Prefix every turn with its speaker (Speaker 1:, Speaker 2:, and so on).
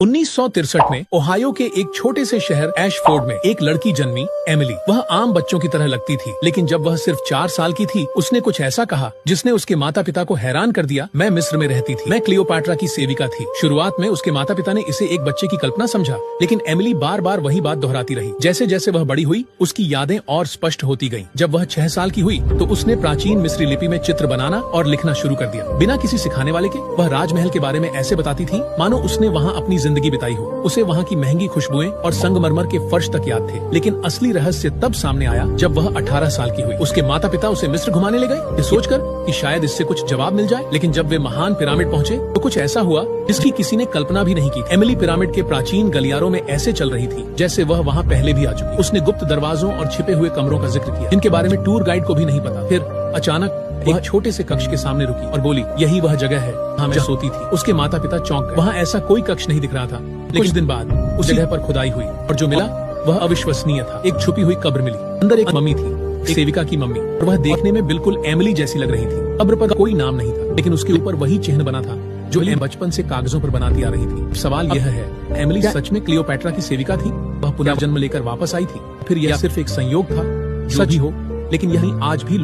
Speaker 1: 1963 में ओहायो के एक छोटे से शहर एशफोर्ड में एक लड़की जन्मी, एमिली। वह आम बच्चों की तरह लगती थी, लेकिन जब वह सिर्फ 4 साल की थी, उसने कुछ ऐसा कहा जिसने उसके माता पिता को हैरान कर दिया। मैं मिस्र में रहती थी, मैं क्लियोपैट्रा की सेविका थी। शुरुआत में उसके माता पिता ने इसे एक बच्चे की कल्पना समझा, लेकिन एमिली बार बार वही बात दोहराती रही। जैसे जैसे वह बड़ी हुई, उसकी यादें और स्पष्ट होती गयी। जब वह 6 साल की हुई तो उसने प्राचीन मिस्री लिपि में चित्र बनाना और लिखना शुरू कर दिया। बिना किसी सिखाने वाले के वह राजमहल के बारे में ऐसे बताती थी मानो उसने वहाँ अपनी जिंदगी बिताई हो। उसे वहाँ की महंगी खुशबुएं और संगमरमर के फर्श तक याद थे। लेकिन असली रहस्य तब सामने आया जब वह 18 साल की हुई। उसके माता पिता उसे मिस्र घुमाने ले गए, ये सोचकर कि शायद इससे कुछ जवाब मिल जाए। लेकिन जब वे महान पिरामिड पहुँचे तो कुछ ऐसा हुआ जिसकी किसी ने कल्पना भी नहीं की। एमिली पिरामिड के प्राचीन गलियारों में ऐसे चल रही थी जैसे वह वहाँ पहले भी आ चुकी। उसने गुप्त दरवाजों और छिपे हुए कमरों का जिक्र किया, जिनके बारे में टूर गाइड को भी नहीं पता। फिर अचानक वह छोटे से कक्ष के सामने रुकी और बोली, यही वह जगह है जहाँ मैं सोती थी। उसके माता पिता चौंक गए। वहाँ ऐसा कोई कक्ष नहीं दिख रहा था। कुछ दिन बाद उस जगह पर खुदाई हुई और जो मिला वह अविश्वसनीय था। एक छुपी हुई कब्र मिली। अंदर एक मम्मी थी, एक सेविका की मम्मी, और वह देखने में बिल्कुल एमिली जैसी लग रही थी। कब्र पर कोई नाम नहीं था, लेकिन उसके ऊपर वही चिन्ह बना था जो एमिली बचपन से कागजों पर बनाती आ रही थी। सवाल यह है, एमिली सच में क्लियोपैट्रा की सेविका थी? वह पुनर्जन्म लेकर वापस आई थी? फिर यह सिर्फ एक संयोग था? सच ही हो, लेकिन यही आज भी